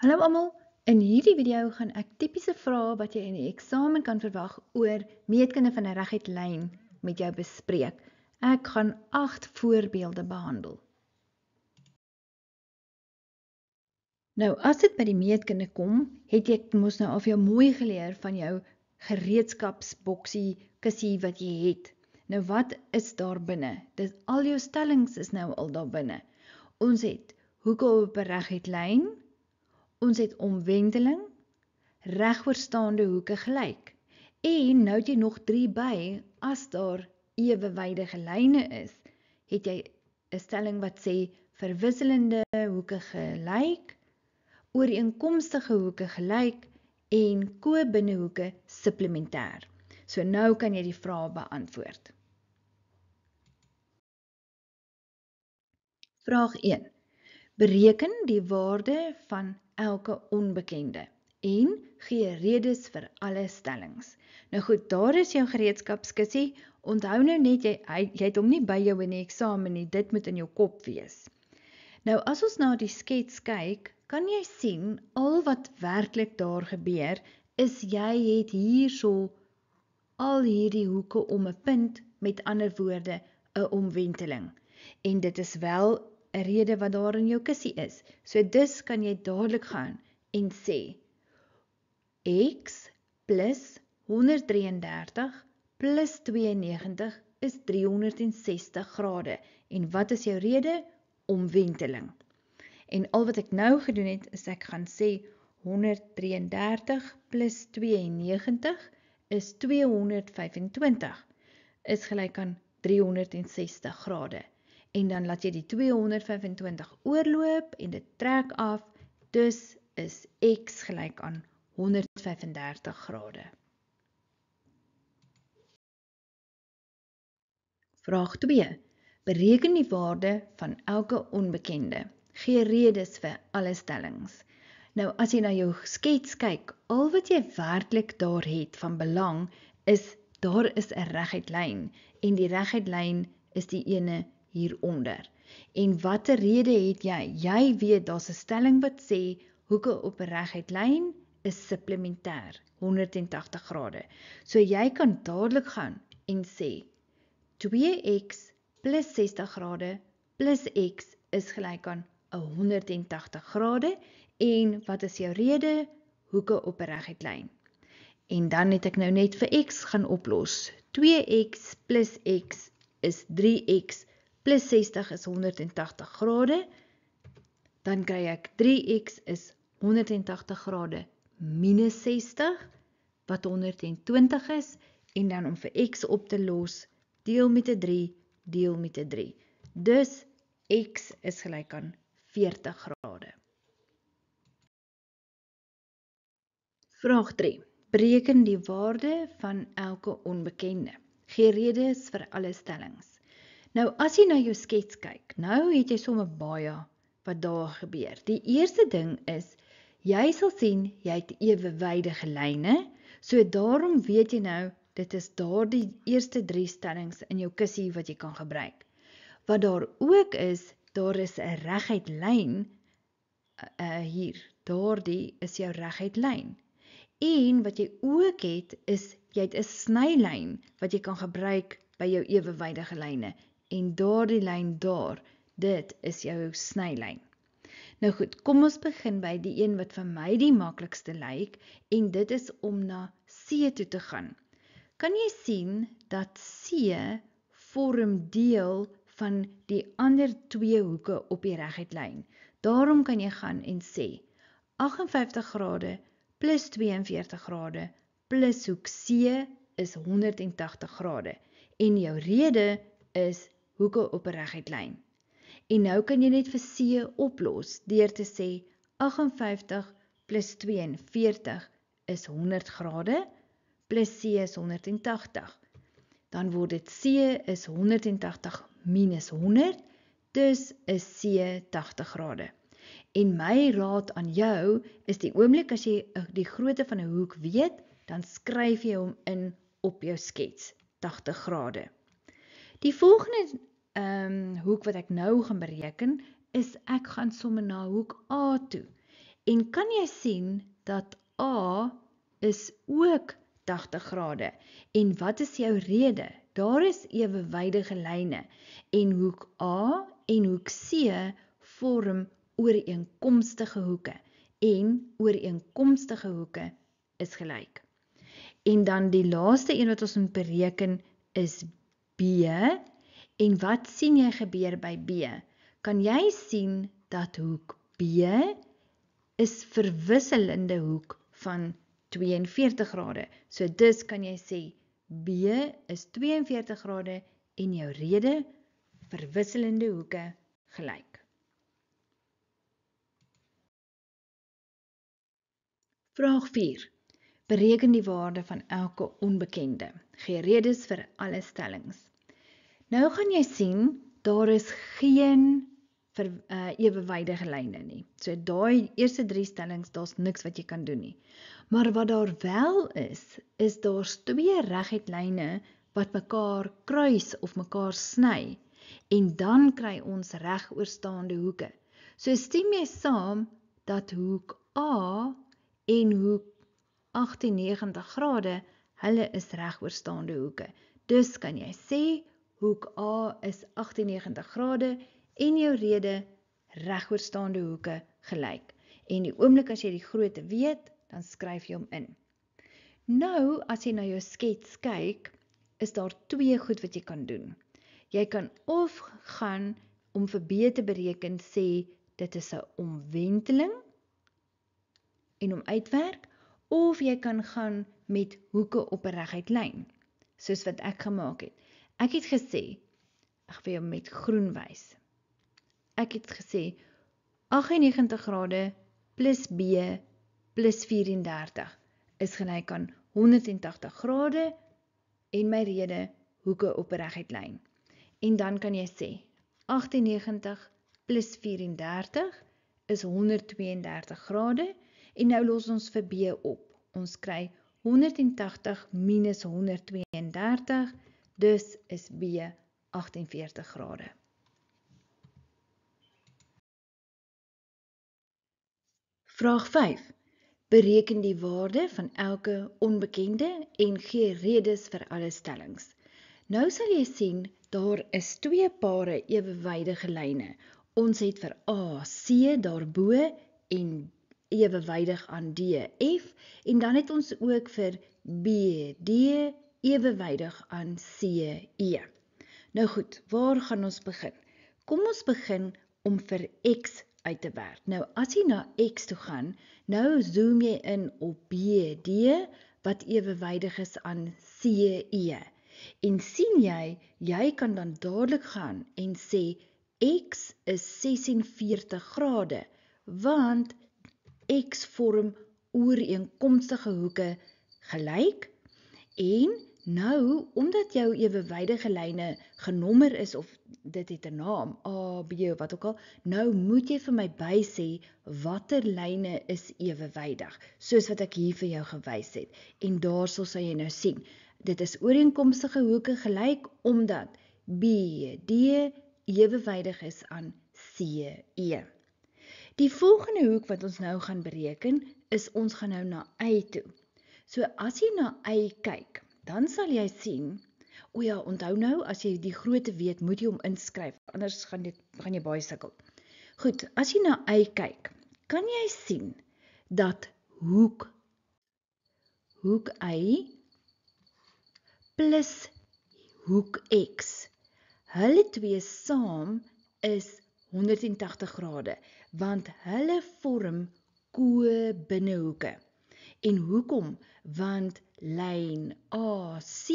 Hallo almal, in hierdie video gaan ek tipiese vrae wat jy in die eksamen kan verwag oor meetkunde van 'n reguit lyn met jou bespreek. Ek gaan 8 voorbeelde behandel. Nou as dit by die meetkunde kom, het jy mos nou al jou mooi geleer van jou gereedskapsboksie, kussie wat jy het. Nou wat is daar binne? Dis al jou stellings is nou al daar binne. Ons het hoeke op 'n reguit lyn. Ons het omwenteling, regoorstaande hoeke gelyk. En nou het jy nog 3 by, as daar ewewydige lyne is, het jy 'n stelling wat sê verwisselende hoeke gelyk, ooreenkomstige hoeke gelyk en ko-binnehoeke supplementêr. So nou kan jy die vrae beantwoord. Vraag 1. Bereken die waarde van elke onbekende en gee redes vir alle stellings. Nou goed, daar is jou gereedskapskussie. Onthou nou net, jy het hom nie by jou in die eksamen nie, dit moet in jou kop wees. Nou as ons na die skets kyk, kan jy sien, al wat werklik daar gebeur, is jy het hierso al hierdie hoeke om 'n punt, met ander woorde, 'n omwenteling. En dit is wel 'n rede wat daar in jou kussie is. So dus kan jy dadelik gaan en sê x plus 133 plus 92 is 360 grade. En wat is jou rede? Omwenteling. En al wat ek nou gedoen het, is ek gaan sê 133 plus 92 is 225, is gelyk aan 360 grade. En dan laat jy die 225 oorloop en dit trek af, dus is x gelyk aan 135 grade. Vraag 2. Bereken die waarde van elke onbekende. Gee redes vir alle stellings. Nou, as jy na jou skets kyk, al wat jy werklik daar het van belang, is daar is 'n reguit lyn, en die reguit lyn is die ene hieronder. En watter rede het jy? Jy weet, daar's 'n stelling wat sê, hoeke op 'n reguit lyn is supplementêr, 180 grade. So jy kan dadelik gaan en sê, 2x plus 60 grade plus x is gelyk aan 180 grade. En wat is jou rede? Hoeke op 'n reguit lyn. En dan het ek nou net vir x gaan oplos. 2x plus x is 3x plus 60 is 180 grade. Dan kry ek 3x is 180 grade minus 60, wat 120 is. En dan om vir x op te los, deel met 'n 3, deel met 'n 3. Dus x is gelyk aan 40 grade. Vraag 3. Bereken die waarde van elke onbekende. Gee redes vir alle stellings. Nou, as jy na jou skets kyk, nou het jy sommer baie wat daar gebeur. Die eerste ding is, jy sal sien, jy het ewewydige lyne, so daarom weet jy nou, dit is daardie eerste 3 stellings in jou kussie wat jy kan gebruik. Wat daar ook is, daar is 'n reguit lyn, hier, daardie is jou reguit lyn. En wat jy ook het, is jy het 'n snylyn wat jy kan gebruik by jou ewewydige lyne. En daardie lyn daar, dit is jou snylyn. Nou goed, kom ons begin by die een wat vir my die maklikste lyk, en dit is om na C toe te gaan. Kan jy sien dat C vorm deel van die ander 2 hoeke op die reguit lyn? Daarom kan jy gaan en sê 58 grade plus 42 grade plus hoek C is 180 grade. En jou rede is hoeke op 'n reguit lyn. En nou kan jy net vir C oplos deur te sê 58 plus 42 is 100 grade plus C is 180. Dan word dit C is 180 minus 100, dus is C 80 grade. En my raad aan jou is die oomblik as jy die grootte van 'n hoek weet, dan skryf jy hom in op jou skets, 80 grade. Die volgende hoek wat ek nou gaan bereken, is ek gaan sommer na hoek A toe. En kan jy sien dat A is ook 80 grade. En wat is jou rede? Daar is ewewydige lyne en hoek A en hoek C vorm ooreenkomstige hoeke en ooreenkomstige hoeke is gelyk. En dan die laaste een wat ons moet bereken is B. En wat sien jy gebeur by B? Kan jy sien dat hoek B is verwisselende hoek van 42 grade. So dus kan jy sê B is 42 grade en jou rede verwisselende hoeke gelyk. Vraag 4. Bereken die waarde van elke onbekende. Gee redes vir alle stellings. Nou gaan jy sien, daar is geen ewewydige lyne nie. So daai eerste 3 stellings, daar's niks wat jy kan doen nie. Maar wat daar wel is daar's 2 reguit lyne wat mekaar kruis of mekaar sny. En dan kry ons regoorstaande hoeke. So stem jy saam dat hoek A en hoek 98 grade, hulle is regoorstaande hoeke. Dus kan jy sê, hoek A is 98 grade en jou rede regoorstaande hoeke gelyk. En die oomblik as jy die grootte weet, dan skryf jy hom in. Nou, as jy na jou skets kyk, is daar 2 goed wat jy kan doen. Jy kan of gaan om vir B te bereken sê, dit is 'n omwenteling en hom uitwerk, of jy kan gaan met hoeke op 'n reguit lyn, soos wat ek gemaak het. Ek het gesê, ek wil jou met groen wys. Ek het gesê 98 grade plus B plus 34 is gelyk aan 180 grade en my rede hoeke op 'n reguit lyn. En dan kan jy sê 98 plus 34 is 132 grade en nou los ons vir B op. Ons kry 180 minus 132, dus is B 48 grade. Vraag 5. Bereken die waarde van elke onbekende en gee redes vir alle stellings. Nou sal jy sien, daar is 2 pare ewewydige lyne. Ons het vir A, C daarbo en ewewydig aan D, F, en dan het ons ook vir B, D, ewewydig aan C, E. Nou goed, waar gaan ons begin? Kom ons begin om vir X uit te werk. Nou as jy na X toe gaan, nou zoom jy in op B, D, wat ewewydig is aan C, E. En sien jy kan dan dadelik gaan en sê, X is 46 grade, want X vorm ooreenkomstige hoeke gelyk, en nou, omdat jou ewewydige lyne genommer is, of dit het 'n naam, A, B, wat ook al, nou moet jy vir my bysê, watter lyne is ewewydig, soos wat ek hier vir jou gewys het, en daarso sal jy nou sien, dit is ooreenkomstige hoeke gelyk, omdat B, D, ewewydig is aan C, E. Die volgende hoek wat ons nou gaan bereken, is ons gaan nou na Y toe. So as jy na Y kyk, dan sal jy sien, o ja, onthou nou, as jy die grootte weet, moet jy hom inskryf, anders gaan jy baie sukkel. Goed, as jy na Y kyk, kan jy sien, dat hoek Y plus hoek X, hulle twee saam is 180 grade, want hulle vorm ko-binnehoeke. En hoekom? Want lyn AC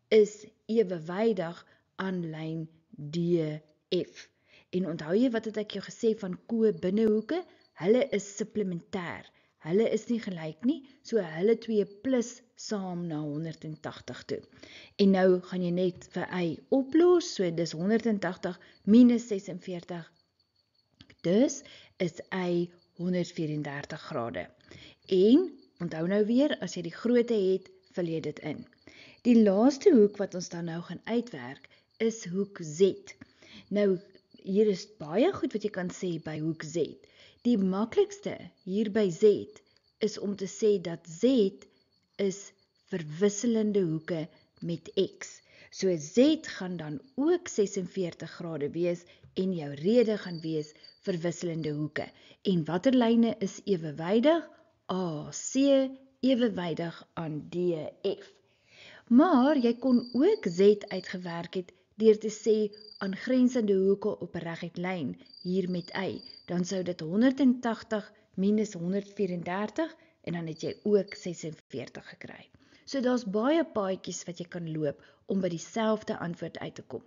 is ewewydig aan lyn DF. En onthou jy wat het ek jou gesê van ko-binnehoeke? Hulle is supplementêr. Hulle is nie gelyk nie, so hulle twee plus saam na 180 toe. En nou gaan jy net vir Y oplos, so dis 180 minus 46. Dus is Y 134 grade. En onthou nou weer, as jy die grootte het, vul jy dit in. Die laaste hoek wat ons dan nou gaan uitwerk, is hoek Z. Nou, hier is baie goed wat jy kan sê by hoek Z. Die maklikste hier by Z is om te sê dat Z is verwisselende hoeke met X. So Z gaan dan ook 46 grade wees en jou rede gaan wees verwisselende hoeke. En watter lyne is ewewydig? AC ewewydig aan DF. Maar jy kon ook Z uitgewerk het deur te sê aangrensende hoeke op 'n reguit lyn hier met Y. Dan sou dit 180 minus 134 en dan het jy ook 46 gekry. So daar's baie paadjies wat jy kan loop om by dieselfde antwoord uit te kom.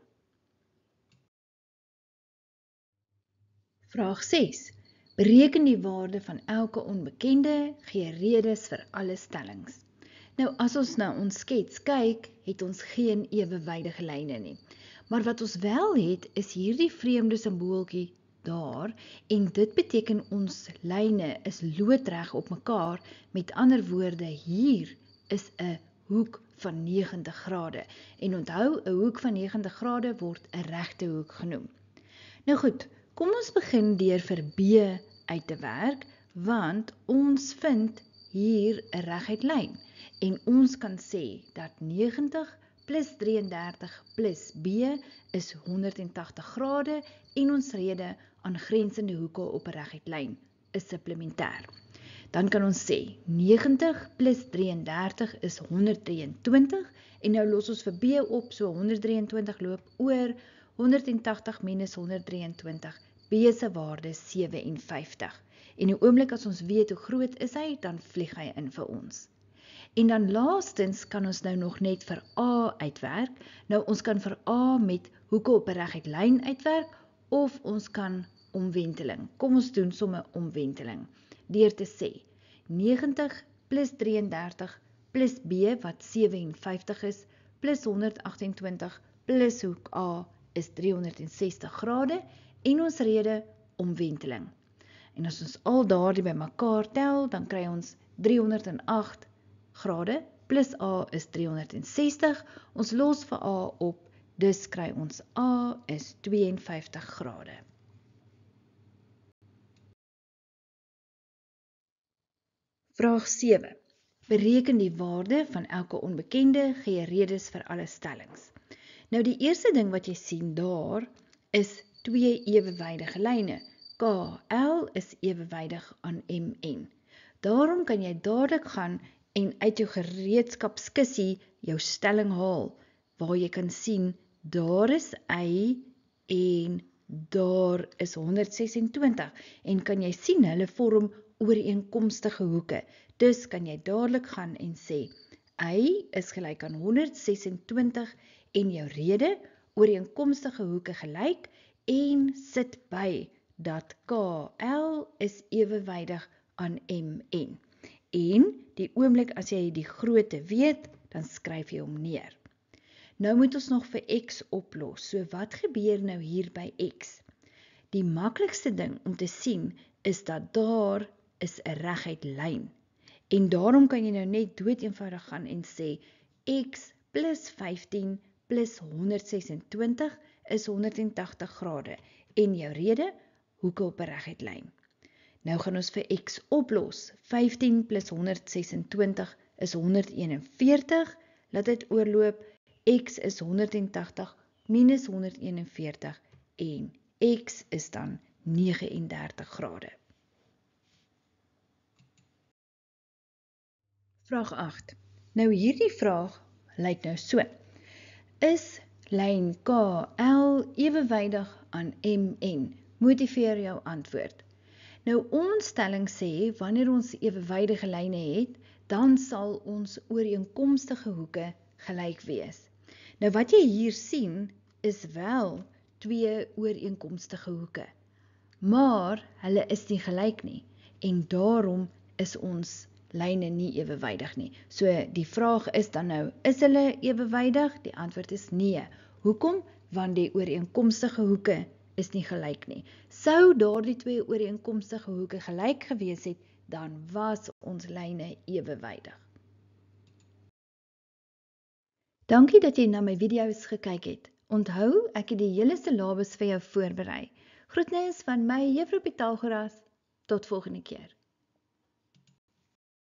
Vraag 6. Bereken die waarde van elke onbekende, gee redes vir alle stellings. Nou as ons na ons skets kyk, het ons geen ewewydige lyne nie. Maar wat ons wel het, is hierdie vreemde simbooltjie daar, en dit beteken ons lyne is loodreg op mekaar. Met ander woorde, hier is 'n hoek van 90 grade. En onthou, 'n hoek van 90 grade word 'n regte hoek genoem. Nou goed, kom ons begin deur vir B uit te werk, want ons vind hier 'n reguit lyn. En ons kan sê dat 90 plus 33 plus B is 180 grade en ons rede aangrensende hoeke op 'n reguit lyn is supplementêr. Dan kan ons sê 90 plus 33 is 123 en nou los ons vir B op, so 123 loop oor 180 minus 123. B se waarde is 57. En die oomblik as ons weet hoe groot is hy, dan vlieg hy in vir ons. En dan laastens kan ons nou nog net vir A uitwerk. Nou ons kan vir A met hoeke op 'n reguit lyn uitwerk of ons kan omwenteling. Kom ons doen sommer omwenteling. Deur te sê 90 plus 33 plus B wat 57 is plus 128 plus hoek A is 360 grade en ons rede omwenteling. En as ons al daardie bymekaar tel, dan kry ons 308 grade plus A is 360. Ons los vir A op, dus kry ons A is 52 grade. Vraag 7. Bereken die waarde van elke onbekende, gee redes vir alle stellings. Nou die eerste ding wat jy sien daar is twee ewewydige lyne. KL is ewewydig aan MN. Daarom kan jy dadelik gaan en uit jou gereedskapskissie jou stelling haal, waar jy kan sien, daar is Y en daar is 126, en kan jy sien, hulle vorm ooreenkomstige hoeke. Dus kan jy dadelik gaan en sê, Y is gelyk aan 126 en jou rede, ooreenkomstige hoeke gelyk, en sit by dat KL is ewewydig aan MN. En die oomblik as jy die grootte weet, dan skryf jy hom neer. Nou moet ons nog vir X oplos. So wat gebeur nou hier by X? Die maklikste ding om te sien is dat daar is 'n reguit lyn. En daarom kan jy nou net doeteenvoudig gaan en sê X plus 15 plus 126 is 180 grade. En jou rede, hoeke op 'n reguit lyn. Nou gaan ons vir X oplos. 15 plus 126 is 141. Laat dit oorloop. X is 180 minus 141 en X is dan 39 grade. Vraag 8. Nou hierdie vraag lyk nou so. Is lyn KL ewewydig aan MN? Motiveer jou antwoord. Nou ons stelling sê, wanneer ons ewewydige lyne het, dan sal ons ooreenkomstige hoeke gelyk wees. Nou wat jy hier sien, is wel twee ooreenkomstige hoeke, maar hulle is nie gelyk nie, en daarom is ons lyne nie ewewydig nie. So die vraag is dan nou, is hulle ewewydig? Die antwoord is nee. Hoekom? Want die ooreenkomstige hoeke is nie gelyk nie. Sou daardie twee ooreenkomstige hoeke gelyk gewees het, dan was ons lyne ewewydig. Dankie dat jy na my video's gekyk het. Onthou, ek het die hele syllabus vir jou voorberei. Groetnis van my, Juffrou Pythagoras. Tot volgende keer.